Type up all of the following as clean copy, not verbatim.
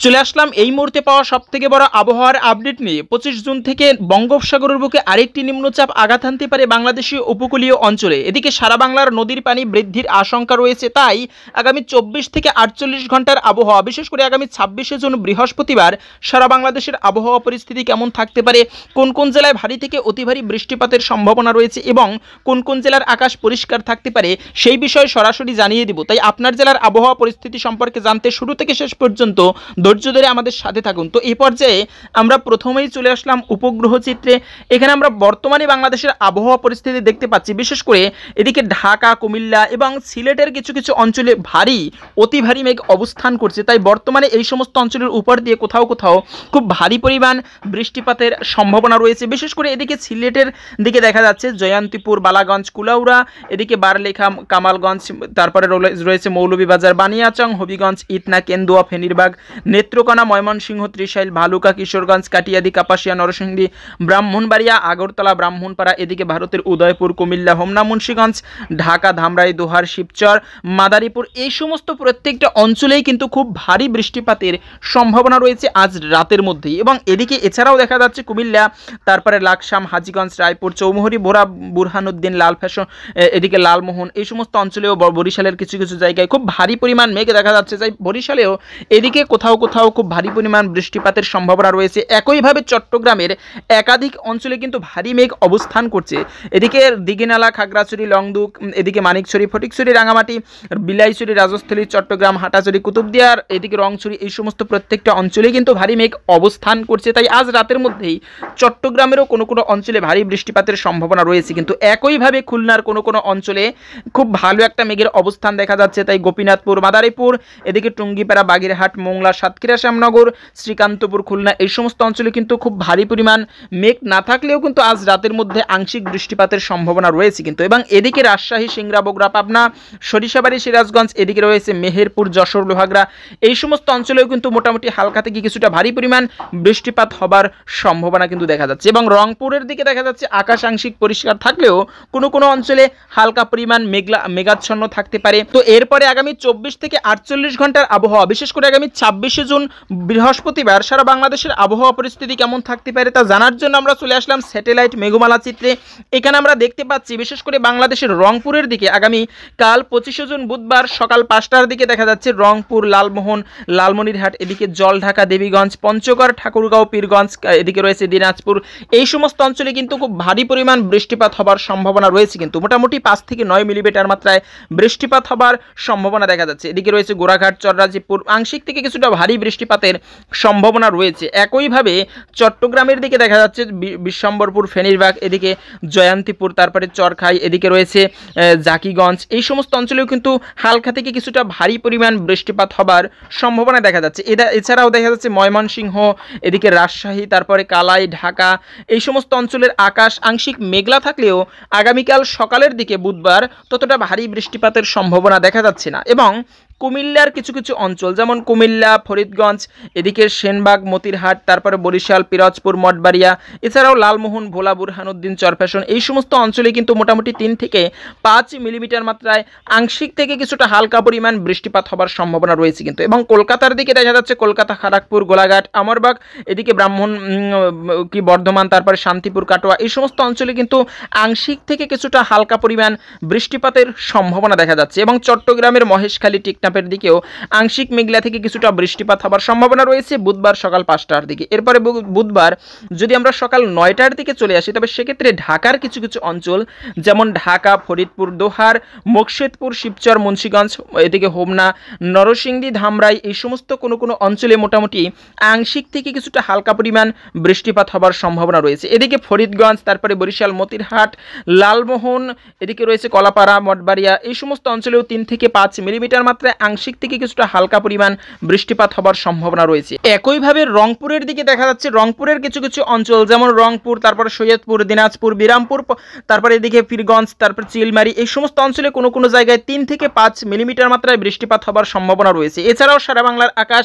চলে আসলাম এই মুহূর্তে পাওয়া সবথেকে বড় আবহাওয়ার আপডেট নিয়ে। 25 জুন থেকে বঙ্গোপসাগরের বুকে আরেকটি নিম্নচাপ আঘাত হানতে পারে বাংলাদেশীয় উপকূলীয় অঞ্চলে। এদিকে সারা বাংলার নদীর পানি বৃদ্ধির আশঙ্কা রয়েছে, তাই আগামী 24 থেকে 48 ঘন্টার আবহাওয়া, বিশেষ করে আগামী 26শে জুন বৃহস্পতিবার সারা বাংলাদেশের আবহাওয়া পরিস্থিতি কেমন থাকতে পারে, কোন কোন জেলায় ভারী থেকে অতি ভারী বৃষ্টিপাতের সম্ভাবনা রয়েছে এবং কোন কোন জেলার আকাশ পরিষ্কার থাকতে পারে সেই বিষয়ে সরাসরি জানিয়ে দিব। তাই আপনার জেলার আবহাওয়া পরিস্থিতি সম্পর্কে জানতে শুরু থেকে শেষ পর্যন্ত ধৈর্য ধরে আমাদের সাথে থাকুন। তো এই পর্যায়ে আমরা প্রথমেই চলে আসলাম উপগ্রহ চিত্রে। এখানে আমরা বর্তমানে বাংলাদেশের আবহাওয়া পরিস্থিতি দেখতে পাচ্ছি। বিশেষ করে এদিকে ঢাকা, কুমিল্লা এবং সিলেটের কিছু কিছু অঞ্চলে ভারী অতি ভারী মেঘ অবস্থান করছে। তাই বর্তমানে এই সমস্ত অঞ্চলের উপর দিয়ে কোথাও কোথাও খুব ভারী পরিমাণ বৃষ্টিপাতের সম্ভাবনা রয়েছে। বিশেষ করে এদিকে সিলেটের দিকে দেখা যাচ্ছে জয়ন্তীপুর, বালাগঞ্জ, কুলাউড়া, এদিকে বারলেখা, কামালগঞ্জ, তারপরে রয়েছে মৌলভীবাজার, বানিয়াচং, হবিগঞ্জ, ইটনা, কেন্দুয়া, ফেনীরবাগ, নেত্রকোনা, ময়মনসিংহ, ত্রিশাইল, ভালুকা, কিশোরগঞ্জ, কাটিয়াদি, কাপাসিয়া, নরসিংদী, ব্রাহ্মণবাড়িয়া, আগরতলা, ব্রাহ্মণপাড়া, এদিকে ভারতের উদয়পুর, কুমিল্লা, হোমনা, মুন্সিগঞ্জ, ঢাকা, ধামরাই, দোহার, শিবচর, মাদারীপুর, এই সমস্ত প্রত্যেকটা অঞ্চলেই কিন্তু খুব ভারী বৃষ্টিপাতের সম্ভাবনা রয়েছে আজ রাতের মধ্যেই। এবং এদিকে এছাড়াও দেখা যাচ্ছে কুমিল্লা, তারপরে লাকসাম, হাজীগঞ্জ, রায়পুর, চৌমুহনী, বোরা, বুরহানুদ্দিন, লাল ফ্যাশন, এদিকে লালমোহন, এই সমস্ত অঞ্চলেও, বরিশালের কিছু কিছু জায়গায় খুব ভারী পরিমাণ মেঘ দেখা যাচ্ছে। তাই বরিশালেও এদিকে কোথাও কোথাও খুব ভারী পরিমাণ বৃষ্টিপাতের সম্ভাবনা রয়েছে। একইভাবে চট্টগ্রামের একাধিক অঞ্চলে কিন্তু ভারী মেঘ অবস্থান করছে। এদিকে দিঘিনালা, খাগড়াছড়ি, লংদুক, এদিকে মানিকছড়ি, ফটিকছড়ি, রাঙামাটি, বিলাইছড়ি, রাজস্থলী, চট্টগ্রাম, হাটাছড়ি, কুতুবদিয়ার, এদিকে রংছড়ি, এই সমস্ত প্রত্যেকটা অঞ্চলে কিন্তু ভারী মেঘ অবস্থান করছে। তাই আজ রাতের মধ্যেই চট্টগ্রামেরও কোনো কোনো অঞ্চলে ভারী বৃষ্টিপাতের সম্ভাবনা রয়েছে। কিন্তু একইভাবে খুলনার কোনো কোনো অঞ্চলে খুব ভালো একটা মেঘের অবস্থান দেখা যাচ্ছে। তাই গোপীনাথপুর, মাদারীপুর, এদিকে টুঙ্গিপাড়া, বাগেরহাট, মোংলা, সাতক্ষীরা, শ্যামনগর, শ্রীকান্তপুর, খুলনা, এই সমস্ত অঞ্চলে কিন্তু খুব ভারী পরিমাণ মেঘ না থাকলেও কিন্তু আজ রাতের মধ্যে আংশিক বৃষ্টিপাতের সম্ভাবনা রয়েছে কিন্তু। এবং এদিকে রাজশাহী, সিংড়া, বগুড়া, পাবনা, সরিষাবাড়ি, সিরাজগঞ্জ, এদিকে রয়েছে মেহেরপুর, যশোর, লোহাগড়া, এই সমস্ত অঞ্চলেও কিন্তু মোটামুটি হালকা থেকে কিছুটা ভারী পরিমাণ বৃষ্টিপাত হবার সম্ভাবনা কিন্তু দেখা যাচ্ছে। এবং রংপুরের দিকে দেখা যাচ্ছে আকাশ আংশিক পরিষ্কার থাকলেও কোনো কোনো অঞ্চলে হালকা পরিমাণ মেঘাচ্ছন্ন থাকতে পারে। তো এরপরে আগামী 24 থেকে 48 ঘন্টার আবহাওয়া, বিশেষ করে আগামী 26শে জুন বৃহস্পতিবার সারা বাংলাদেশের আবহাওয়া পরিস্থিতি কেমন থাকতে পারে তা জানার জন্য আমরা চলে আসলাম স্যাটেলাইট মেঘমালা চিত্রে। এখানে আমরা দেখতে পাচ্ছি বিশেষ করে বাংলাদেশের রংপুরের দিকে আগামী কাল 25শে জুন বুধবার সকাল 5টার দিকে দেখা যাচ্ছে রংপুর, লালমোহন, লালমনিরহাট, এদিকে জলঢাকা, দেবীগঞ্জ, পঞ্চগড়, ঠাকুরগাঁও, পীরগঞ্জ, এদিকে রয়েছে দিনাজপুর, এই সমস্ত অঞ্চলে কিন্তু খুব ভারী পরিমাণ বৃষ্টিপাত হবার সম্ভাবনা রয়েছে। কিন্তু মোটামুটি 5 থেকে 9 মিলিমিটার মাত্রায় বৃষ্টিপাত হবার সম্ভাবনা দেখা যাচ্ছে। এদিকে রয়েছে গোড়াঘাট, চররাজীবপুর, আংশিক থেকে কিছুটা ভারী বৃষ্টিপাতের সম্ভাবনা রয়েছে। একইভাবে চট্টগ্রামের দিকে দেখা যাচ্ছে বিশ্বম্বরপুর, ফেনীরবাগ, এদিকে জয়ন্তীপুর, তারপরে চরখাই, এদিকে রয়েছে জাকিগঞ্জ, এই সমস্ত অঞ্চলেও কিন্তু হালকা থেকে কিছুটা ভারী পরিমাণ বৃষ্টিপাত হবার সম্ভাবনা দেখা যাচ্ছে। এছাড়াও দেখা যাচ্ছে ময়মনসিংহ, এদিকে রাজশাহী, তারপরে কালাই, ঢাকা, এই সমস্ত অঞ্চলের আকাশ আংশিক মেঘলা থাকলেও আগামীকাল সকালের দিকে বুধবার ততটা ভারী বৃষ্টিপাতের সম্ভাবনা দেখা যাচ্ছে না। এবং কুমিল্লার কিছু কিছু অঞ্চল যেমন কুমিল্লা, ফরিদগঞ্জ, এদিকে সেনবাগ, মতিরহাট, তারপরে বরিশাল, পিরোজপুর, মঠবাড়িয়া, এছাড়াও লালমোহন, ভোলা, বুরহানুদ্দিন, চরফ্যাশন, এই সমস্ত অঞ্চলে কিন্তু মোটামুটি 3 থেকে 5 মিলিমিটার মাত্রায় আংশিক থেকে কিছুটা হালকা পরিমাণ বৃষ্টিপাত হবার সম্ভাবনা রয়েছে কিন্তু। এবং কলকাতার দিকে দেখা যাচ্ছে কলকাতা, খড়গপুর, গোলাঘাট, আমরবাগ, এদিকে বর্ধমান, তারপরে শান্তিপুর, কাটোয়া, এই সমস্ত অঞ্চলে কিন্তু আংশিক থেকে কিছুটা হালকা পরিমাণ বৃষ্টিপাতের সম্ভাবনা দেখা যাচ্ছে। এবং চট্টগ্রামের মহেশখালী, টেকনাফের দিকেও আংশিক মেঘলা থেকে কিছুটা বৃষ্টিপাত হবার সম্ভাবনা রয়েছে বুধবার সকাল 5টার দিকে। এরপরে বুধবার যদি আমরা সকাল 9টার দিকে চলে আসি, তবে সেক্ষেত্রে ঢাকার কিছু কিছু অঞ্চল যেমন ঢাকা, ফরিদপুর, দোহার, মোকশেদপুর, শিবচর, মুন্সিগঞ্জ, এদিকে হোমনা, নরসিংদী, ধামরাই, এই সমস্ত কোনো কোনো অঞ্চলে মোটামুটি আংশিক থেকে কিছুটা হালকা পরিমাণ বৃষ্টিপাত হবার সম্ভাবনা রয়েছে। এদিকে ফরিদগঞ্জ, তারপরে বরিশাল, মতিরহাট, লালমোহন, এদিকে রয়েছে কলাপাড়া, মঠবাড়িয়া, এই সমস্ত অঞ্চলেও 3 থেকে 5 মিলিমিটার মাত্রায় আংশিক থেকে কিছুটা হালকা পরিমাণ বৃষ্টিপাত হবার সম্ভাবনা রয়েছে। একইভাবে রংপুরের দিকে দেখা যাচ্ছে রংপুরের কিছু কিছু অঞ্চল যেমন রংপুর, তারপর সৈয়দপুর, দিনাজপুর, বিরামপুর, তারপরে এদিকে পীরগঞ্জ, তারপর চিলমারি, এই সমস্ত অঞ্চলে কোনো কোনো জায়গায় 3 থেকে 5 মিলিমিটার মাত্রায় বৃষ্টিপাত হবার সম্ভাবনা রয়েছে। এছাড়াও সারা বাংলার আকাশ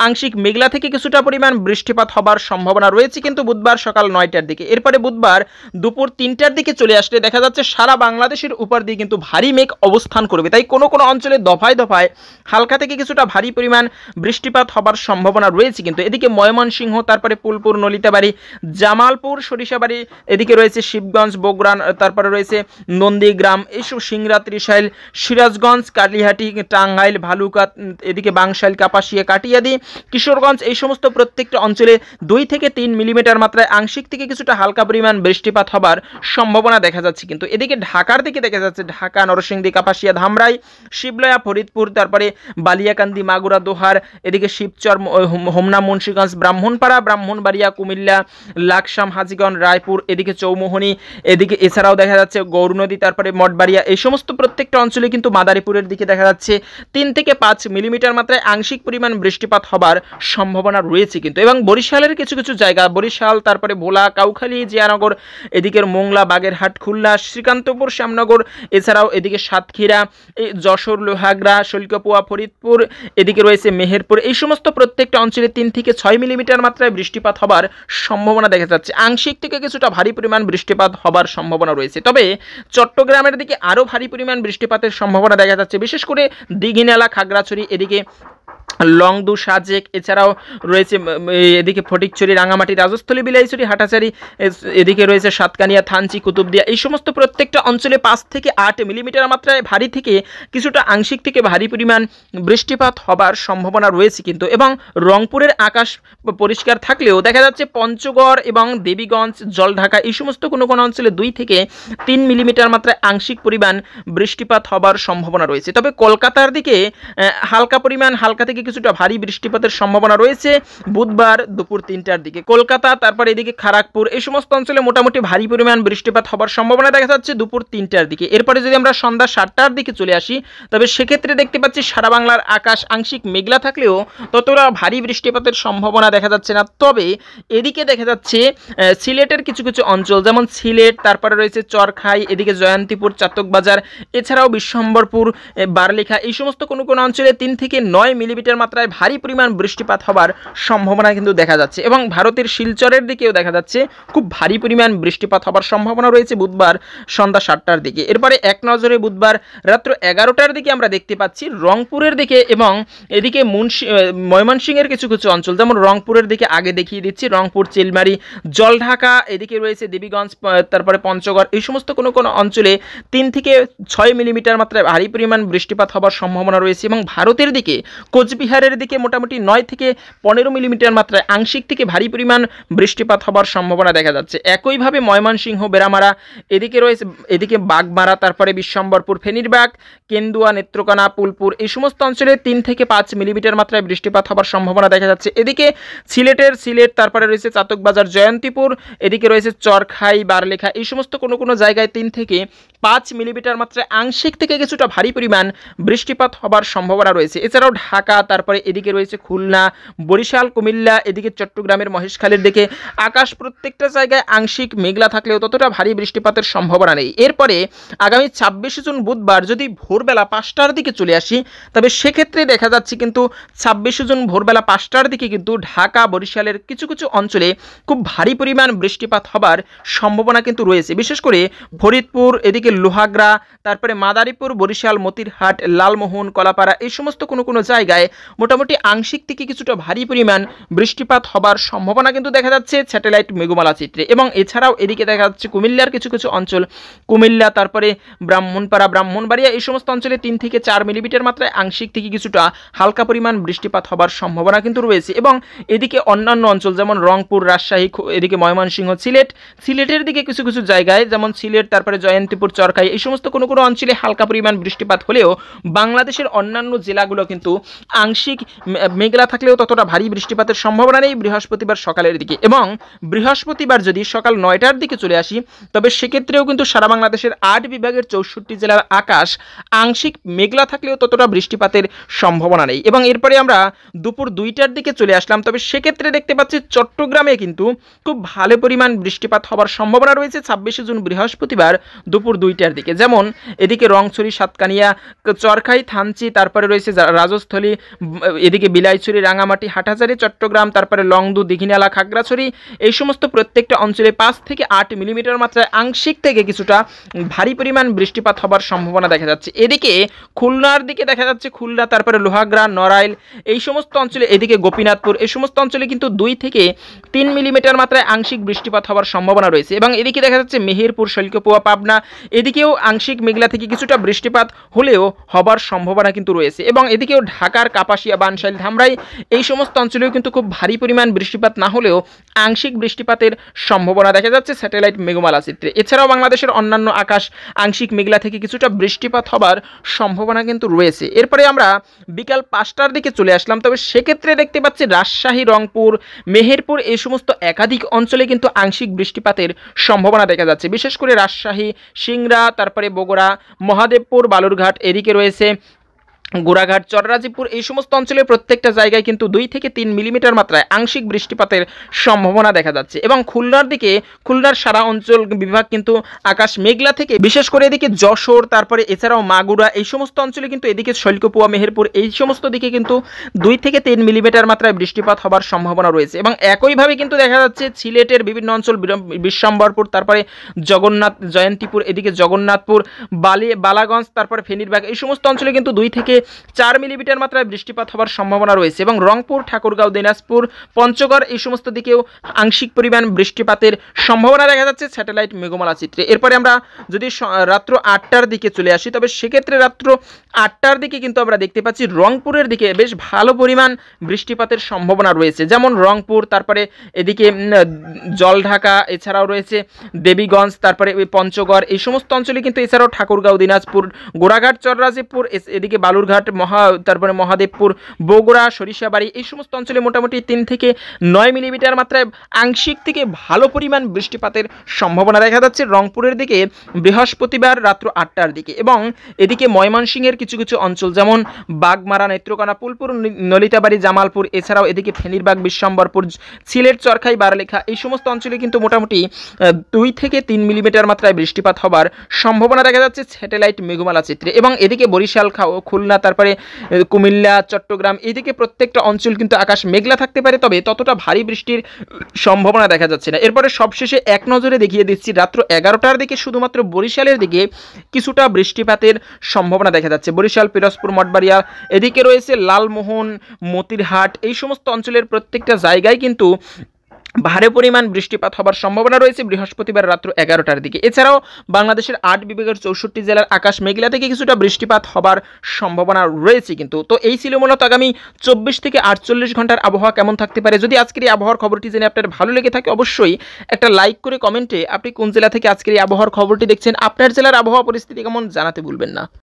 আংশিক মেঘলা থেকে কিছুটা পরিমাণ বৃষ্টিপাত হবার সম্ভাবনা রয়েছে কিন্তু বুধবার সকাল 9টার দিকে। এরপরে বুধবার দুপুর 3টার দিকে চলে আসলে দেখা যাচ্ছে সারা বাংলাদেশের উপর দিয়ে কিন্তু ভারী মেঘ অবস্থান করবে। তাই কোনো কোনো অঞ্চলে দফায় দফায় হালকা থেকে কিছুটা ভারী পরিমাণ বৃষ্টিপাত হবার সম্ভাবনা রয়েছে কিন্তু। এদিকে ময়মনসিংহ, তারপরে ফুলপুর, নলিতাবাড়ি, জামালপুর, সরিষাবাড়ি, এদিকে রয়েছে শিবগঞ্জ, বগুড়া, তারপরে রয়েছে নন্দীগ্রাম, এইসব সিংড়া, ত্রিশাইল, সিরাজগঞ্জ, কালিহাটি, টাঙ্গাইল, ভালুকা, এদিকে বাংশাইল, কাপাসিয়া, কাটিয়াদি, কিশোরগঞ্জ, এই সমস্ত প্রত্যেকটা অঞ্চলে 2 থেকে 3 মিলিমিটার মাত্রায় আংশিক থেকে কিছুটা হালকা পরিমাণ বৃষ্টিপাত হবার সম্ভাবনা দেখা যাচ্ছে কিন্তু। এদিকে ঢাকার দিকে দেখা যাচ্ছে ঢাকা, নরসিংদী, কাপাসিয়া, ধামরাই, শিবলয়া, ফরিদপুর, তারপরে বালিয়াকান্দি, মাগুরা, দোহার, এদিকে শিবচর, হোমনা, মুন্সিগঞ্জ, ব্রাহ্মণপাড়া, ব্রাহ্মণবাড়িয়া, কুমিল্লা, লাকসাম, হাজীগঞ্জ, রায়পুর, এদিকে চৌমোহনী, এদিকে এছাড়াও দেখা যাচ্ছে গৌরনদী, তারপরে মঠবাড়িয়া, এই সমস্ত প্রত্যেকটা অঞ্চলে কিন্তু মাদারীপুরের দিকে দেখা যাচ্ছে 3 থেকে 5 মিলিমিটার মাত্রায় আংশিক পরিমাণ বৃষ্টিপাত হবার সম্ভাবনা রয়েছে কিন্তু। এবং বরিশালের কিছু কিছু জায়গা, বরিশাল, তারপরে ভোলা, কাউখালী, জিয়ানগর, এদিকের মোংলা, বাগেরহাট, খুলনা, শ্রীকান্তপুর, শ্যামনগর, এছাড়াও এদিকে সাতক্ষীরা, যশোর, লোহাগড়া, শৈলকুপা, ফরিদপুর, এদিকে রয়েছে মেহেরপুর, এই সমস্ত প্রত্যেকটা অঞ্চলে 3 থেকে 6 মিলিমিটার মাত্রায় বৃষ্টিপাত হবার সম্ভাবনা দেখা যাচ্ছে। আংশিক থেকে কিছুটা ভারী পরিমাণ বৃষ্টিপাত হবার সম্ভাবনা রয়েছে। তবে চট্টগ্রামের দিকে আরও ভারী পরিমাণ বৃষ্টিপাতের সম্ভাবনা দেখা যাচ্ছে, বিশেষ করে দীঘিনালা, খাগড়াছড়ি, এদিকে লংদু, সাজেক, এছাড়াও রয়েছে এদিকে ফটিকছড়ি, রাঙামাটি, রাজস্থলী, বিলাইছড়ি, হাটাচারি, এদিকে রয়েছে সাতকানিয়া, থানচি, কুতুবদিয়া, এই সমস্ত প্রত্যেকটা অঞ্চলে 5 থেকে 8 মিলিমিটার মাত্রায় ভারী থেকে কিছুটা আংশিক থেকে ভারী পরিমাণ বৃষ্টিপাত হবার সম্ভাবনা রয়েছে কিন্তু। এবং রংপুরের আকাশ পরিষ্কার থাকলেও দেখা যাচ্ছে পঞ্চগড় এবং দেবীগঞ্জ, জলঢাকা, এই সমস্ত কোনো কোনো অঞ্চলে 2 থেকে 3 মিলিমিটার মাত্রায় আংশিক পরিমাণ বৃষ্টিপাত হবার সম্ভাবনা রয়েছে। তবে কলকাতার দিকে হালকা পরিমাণ, হালকা থেকে কিছুটা ভারী বৃষ্টিপাতের সম্ভাবনা রয়েছে বুধবার দুপুর 3টার দিকে। কলকাতা, তারপর এদিকে খড়গপুর, এই সমস্ত অঞ্চলে মোটামুটি ভারী পরিমাণ বৃষ্টিপাত হবার সম্ভাবনা দেখা যাচ্ছে দুপুর 3টার দিকে। এরপরে যদি আমরা সন্ধ্যা 7টার দিকে চলে আসি, তবে সেক্ষেত্রে দেখতে পাচ্ছি সারা বাংলার আকাশ আংশিক মেঘলা থাকলেও ততটা ভারী বৃষ্টিপাতের সম্ভাবনা দেখা যাচ্ছে না। তবে এদিকে দেখা যাচ্ছে সিলেটের কিছু কিছু অঞ্চল, যেমন সিলেট, তারপরে রয়েছে চরখাই, এদিকে জয়ন্তীপুর, চাতকবাজার, এছাড়াও বিশ্বম্বরপুর, বারলেখা, এই সমস্ত কোনো কোনো অঞ্চলে 3 থেকে 9 মিলিমিটার মাত্রায় ভারী পরিমাণ বৃষ্টিপাত হবার সম্ভাবনা কিন্তু দেখা যাচ্ছে। এবং ভারতের শিলচরের দিকেও দেখা যাচ্ছে খুব ভারী পরিমাণ বৃষ্টিপাত হবার সম্ভাবনা রয়েছে বুধবার সন্ধ্যা 7টার দিকে। এরপরে এক নজরে বুধবার রাত্র 11টার দিকে আমরা দেখতে পাচ্ছি রংপুরের দিকে এবং এদিকে ময়মনসিংহের কিছু কিছু অঞ্চল, যেমন রংপুরের দিকে আগে দেখিয়ে দিচ্ছি, রংপুর, চিলমারি, জলঢাকা, এদিকে রয়েছে দেবীগঞ্জ, তারপরে পঞ্চগড়, এই সমস্ত কোনো কোনো অঞ্চলে 3 থেকে 6 মিলিমিটার মাত্রায় ভারী পরিমাণ বৃষ্টিপাত হবার সম্ভাবনা রয়েছে। এবং ভারতের দিকে কোচবিহারের দিকে মোটামুটি 9 থেকে 15 মিলিমিটার মাত্রায় আংশিক থেকে ভারী পরিমাণ বৃষ্টিপাত হবার সম্ভাবনা দেখা যাচ্ছে। একইভাবে ময়মনসিংহ, বেড়ামারা, এদিকে রয়েছে এদিকে বাগমারা, তারপরে বিশ্বম্বরপুর, ফেনীরবাগ, কেন্দুয়া, নেত্রকোনা, ফুলপুর, এই সমস্ত অঞ্চলে 3 থেকে 5 মিলিমিটার মাত্রায় বৃষ্টিপাত হবার সম্ভাবনা দেখা যাচ্ছে। এদিকে সিলেট, তারপরে রয়েছে চাতকবাজার, জয়ন্তীপুর, এদিকে রয়েছে চরখাই, বারলেখা, এই সমস্ত কোনো কোনো জায়গায় 3 থেকে 5 মিলিমিটার মাত্রায় আংশিক থেকে কিছুটা ভারী পরিমাণ বৃষ্টিপাত হবার সম্ভাবনা রয়েছে। এছাড়াও ঢাকা, তারপরে এদিকে রয়েছে খুলনা, বরিশাল, কুমিল্লা, এদিকে চট্টগ্রামের মহেশখালীর দিকে আকাশ প্রত্যেকটা জায়গায় আংশিক মেঘলা থাকলেও ততটা ভারী বৃষ্টিপাতের সম্ভাবনা নেই। এরপরে আগামী 26 জুন বুধবার যদি ভোরবেলা 5টার দিকে চলে আসি, তবে সেক্ষেত্রে দেখা যাচ্ছে কিন্তু 26 জুন ভোরবেলা 5টার দিকে কিন্তু ঢাকা, বরিশালের কিছু কিছু অঞ্চলে খুব ভারী পরিমাণ বৃষ্টিপাত হবার সম্ভাবনা কিন্তু রয়েছে। বিশেষ করে ফরিদপুর, এদিকে লোহাগড়া, তারপরে মাদারীপুর, বরিশাল, মতিরহাট, লালমোহন, কলাপাড়া, এই সমস্ত কোনো কোনো জায়গায় মোটামুটি আংশিক থেকে কিছুটা ভারী পরিমাণ বৃষ্টিপাত হবার সম্ভাবনা কিন্তু দেখা যাচ্ছে স্যাটেলাইট মেঘমালা চিত্রে। এবং এছাড়াও এদিকে দেখা যাচ্ছে কুমিল্লার কিছু কিছু অঞ্চল, কুমিল্লা, তারপরে ব্রাহ্মণপাড়া, ব্রাহ্মণবাড়িয়া, এই সমস্ত অঞ্চলে 3 থেকে 4 মিলিমিটার মাত্রায় আংশিক থেকে কিছুটা হালকা পরিমাণ বৃষ্টিপাত হবার সম্ভাবনা কিন্তু রয়েছে। এবং এদিকে অন্যান্য অঞ্চল যেমন রংপুর, রাজশাহী, এদিকে ময়মনসিংহ, সিলেটের দিকে কিছু কিছু জায়গায়, যেমন সিলেট, তারপরে জয়ন্তীপুর, চরখাই, এই সমস্ত কোনো কোনো অঞ্চলে হালকা পরিমাণ বৃষ্টিপাত হলেও বাংলাদেশের অন্যান্য জেলাগুলো কিন্তু আংশিক মেঘলা থাকলেও ততটা ভারী বৃষ্টিপাতের সম্ভাবনা নেই বৃহস্পতিবার সকালের দিকে। এবং বৃহস্পতিবার যদি সকাল 9টার দিকে চলে আসি, তবে সেক্ষেত্রেও কিন্তু সারা বাংলাদেশের 8 বিভাগের 64 জেলার আকাশ আংশিক মেঘলা থাকলেও ততটা বৃষ্টিপাতের সম্ভাবনা নেই। এবং এরপরে আমরা দুপুর 2টার দিকে চলে আসলাম, তবে সেক্ষেত্রে দেখতে পাচ্ছি চট্টগ্রামে কিন্তু খুব ভালো পরিমাণ বৃষ্টিপাত হবার সম্ভাবনা রয়েছে 26 জুন বৃহস্পতিবার দুপুর 2টার দিকে, যেমন এদিকে রংছড়ি, সাতকানিয়া, চরখাই, থানচি, তারপরে রয়েছে রাজস্থলী, এদিকে বিলাইছড়ি, রাঙামাটি, হাটহাজারী, চট্টগ্রাম, তারপরে লংদু, দীঘিনালা, খাগড়াছড়ি, এই সমস্ত প্রত্যেকটা অঞ্চলে 5 থেকে 8 মিলিমিটার মাত্রায় আংশিক থেকে কিছুটা ভারী পরিমাণ বৃষ্টিপাত হবার সম্ভাবনা দেখা যাচ্ছে। এদিকে খুলনার দিকে দেখা যাচ্ছে, খুলনা, তারপরে লোহাগড়া, নড়াইল, এই সমস্ত অঞ্চলে, এদিকে গোপীনাথপুর, এই সমস্ত অঞ্চলে কিন্তু 2 থেকে 3 মিলিমিটার মাত্রায় আংশিক বৃষ্টিপাত হবার সম্ভাবনা রয়েছে। এবং এদিকে দেখা যাচ্ছে মেহেরপুর, শৈলকুপা, পাবনা, এদিকেও আংশিক মেঘলা থেকে কিছুটা বৃষ্টিপাত হলেও হবার সম্ভাবনা কিন্তু রয়েছে। এবং এদিকেও ঢাকার কাপাসিয়া, বানশাইল, ধামরাই, এই সমস্ত অঞ্চলেও কিন্তু খুব ভারী পরিমাণ বৃষ্টিপাত না হলেও আংশিক বৃষ্টিপাতের সম্ভাবনা দেখা যাচ্ছে স্যাটেলাইট মেঘমালা চিত্রে। এছাড়াও বাংলাদেশের অন্যান্য আকাশ আংশিক মেঘলা থেকে কিছুটা বৃষ্টিপাত হবার সম্ভাবনা কিন্তু রয়েছে। এরপরে আমরা বিকাল 5টার দিকে চলে আসলাম, তবে সেক্ষেত্রে দেখতে পাচ্ছি রাজশাহী, রংপুর, মেহেরপুর, এই সমস্ত একাধিক অঞ্চলে কিন্তু আংশিক বৃষ্টিপাতের সম্ভাবনা দেখা যাচ্ছে। বিশেষ করে রাজশাহী, সিংড়া, তারপরে বগুড়া, মহাদেবপুর, বালুরঘাট, এদিকে রয়েছে গোড়াঘাট, চররাজীপুর, এই সমস্ত অঞ্চলের প্রত্যেকটা জায়গায় কিন্তু 2 থেকে 3 মিলিমিটার মাত্রায় আংশিক বৃষ্টিপাতের সম্ভাবনা দেখা যাচ্ছে। এবং খুলনার দিকে, খুলনার সারা অঞ্চল বিভাগ কিন্তু আকাশ মেঘলা থেকে, বিশেষ করে এদিকে যশোর, তারপরে এছাড়াও মাগুরা, এই সমস্ত অঞ্চলে কিন্তু, এদিকে শৈলকুপা, মেহেরপুর, এই সমস্ত দিকে কিন্তু 2 থেকে 3 মিলিমিটার মাত্রায় বৃষ্টিপাত হবার সম্ভাবনা রয়েছে। এবং একইভাবে কিন্তু দেখা যাচ্ছে সিলেটের বিভিন্ন অঞ্চল, বিশ্বম্বরপুর, তারপরে জগন্নাথ, জয়ন্তীপুর, এদিকে জগন্নাথপুর, বালাগঞ্জ, তারপরে ফেনীরবাগ, এই সমস্ত অঞ্চলে কিন্তু 2 থেকে 4 মিলিমিটার মাত্রায় বৃষ্টিপাত হবার সম্ভাবনা রয়েছে। এবং রংপুর, ঠাকুরগাঁও, দিনাজপুর, পঞ্চগড়, এই সমস্ত দিকেও আংশিক পরিমাণ বৃষ্টিপাতের সম্ভাবনা দেখা যাচ্ছে স্যাটেলাইট মেঘমালা চিত্রে। এরপরে আমরা যদি রাত্র 8টার দিকে চলে আসি, তবে সেক্ষেত্রে রাত্র 8টার দিকে কিন্তু আমরা দেখতে পাচ্ছি রংপুরের দিকে বেশ ভালো পরিমাণ বৃষ্টিপাতের সম্ভাবনা রয়েছে, যেমন রংপুর, তারপরে এদিকে জলঢাকা, এছাড়াও রয়েছে দেবীগঞ্জ, তারপরে পঞ্চগড়, এই সমস্ত অঞ্চলে কিন্তু, এছাড়াও ঠাকুরগাঁও, দিনাজপুর, গোড়াঘাট, চররাজীপুর, এদিকে বালুরঘাট, তারপরে মহাদেবপুর, বগুড়া, সরিষাবাড়ি, এই সমস্ত অঞ্চলে মোটামুটি 3 থেকে 9 মিলিমিটার মাত্রায় আংশিক থেকে ভালো পরিমাণ বৃষ্টিপাতের সম্ভাবনা দেখা যাচ্ছে রংপুরের দিকে বৃহস্পতিবার রাত্র 8টার দিকে। এবং এদিকে ময়মনসিংহের কিছু কিছু অঞ্চল, যেমন বাগমারা, নেত্রকোনা, ফুলপুর, নলিতাবাড়ি, জামালপুর, এছাড়াও এদিকে ফেনীরবাগ, বিশ্বম্বরপুর, সিলেট, চরখাই, বারালেখা, এই সমস্ত অঞ্চলে কিন্তু মোটামুটি 2 থেকে 3 মিলিমিটার মাত্রায় বৃষ্টিপাত হবার সম্ভাবনা দেখা যাচ্ছে স্যাটেলাইট মেঘমালা চিত্রে। এবং এদিকে বরিশাল, খুলনা, তারপরে কুমিল্লা, চট্টগ্রাম, এদিকে প্রত্যেকটা অঞ্চল কিন্তু আকাশ মেঘলা থাকতে পারে, তবে ততটা ভারী বৃষ্টির সম্ভাবনা দেখা যাচ্ছে না। এরপরে সবশেষে এক নজরে দেখিয়ে দিচ্ছি রাত্র 11টার দিকে শুধুমাত্র বরিশালের দিকে কিছুটা বৃষ্টিপাতের সম্ভাবনা দেখা যাচ্ছে। বরিশাল, পিরোজপুর, মঠবাড়িয়া, এদিকে রয়েছে লালমোহন, মতিরহাট, এই সমস্ত অঞ্চলের প্রত্যেকটা জায়গায় কিন্তু ভারী পরিমাণ বৃষ্টিপাত হবার সম্ভাবনা রয়েছে বৃহস্পতিবার রাত্র 11টার দিকে। এছাড়াও বাংলাদেশের 8 বিভাগের 64 জেলার আকাশ মেঘলা থেকে কিছুটা বৃষ্টিপাত হবার সম্ভাবনা রয়েছে কিন্তু। তো এই ছিল মূলত আগামী 24 থেকে 48 ঘন্টার আবহাওয়া কেমন থাকতে পারে। যদি আজকের এই আবহাওয়ার খবরটি জেনে আপনার ভালো লেগে থাকে, অবশ্যই একটা লাইক করে কমেন্টে আপনি কোন জেলা থেকে আজকের এই আবহাওয়ার খবরটি দেখছেন, আপনার জেলার আবহাওয়া পরিস্থিতি কেমন জানাতে ভুলবেন না।